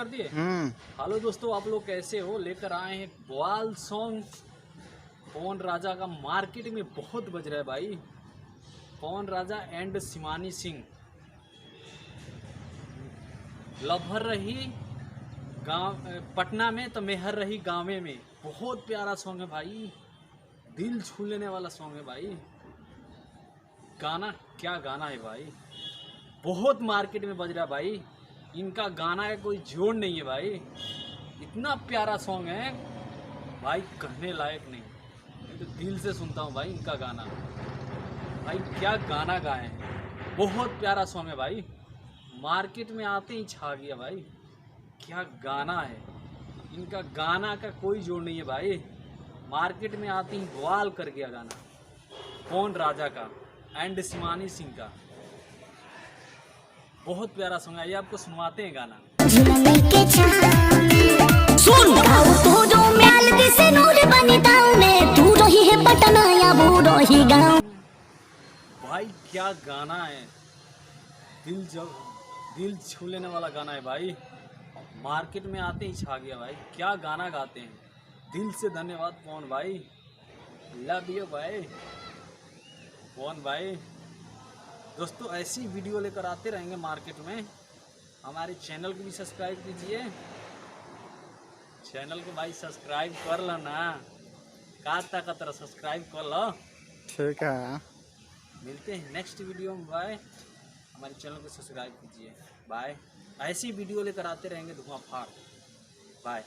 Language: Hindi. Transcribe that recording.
कर दिए। हेलो दोस्तों, आप लोग कैसे हो? लेकर आए हैं बवाल सॉन्ग पवन राजा का। मार्केट में बहुत बज रहा है भाई। पवन राजा एंड शिवानी सिंह, लभर रही गांव पटना में तो मेहर रही गाँव में। बहुत प्यारा सॉन्ग है भाई, दिल छू लेने वाला सॉन्ग है भाई। गाना क्या गाना है भाई, बहुत मार्केट में बज रहा है भाई। इनका गाना का कोई जोड़ नहीं है भाई, इतना प्यारा सॉन्ग है भाई, कहने लायक नहीं। मैं तो दिल से सुनता हूँ भाई इनका गाना। भाई क्या गाना गाए हैं, बहुत प्यारा सॉन्ग है भाई। मार्केट में आते ही छा गया भाई। क्या गाना है इनका, गाना का कोई जोड़ नहीं है भाई। मार्केट में आते ही बवाल कर गया गाना पवन राजा का एंड शिवानी सिंह का। बहुत प्यारा सॉन्ग है, ये आपको सुनवाते हैं गाना। सुन तो जो म्याल दिसे नूर बनी दाव में तू रही है पटना या वो रही गाँव। भाई क्या गाना है, दिल छू लेने वाला गाना है भाई। मार्केट में आते ही छा गया भाई। क्या गाना गाते हैं, दिल से धन्यवाद पवन भाई, लव यू भाई पवन भाई। दोस्तों ऐसी वीडियो लेकर आते रहेंगे मार्केट में। हमारे चैनल को भी सब्सक्राइब कीजिए, चैनल को भाई सब्सक्राइब कर लो ना, काता का तरह सब्सक्राइब कर लो। ठीक है, मिलते हैं नेक्स्ट वीडियो में भाई। हमारे चैनल को सब्सक्राइब कीजिए बाय। ऐसी वीडियो लेकर आते रहेंगे धुआं फाड़। बाय।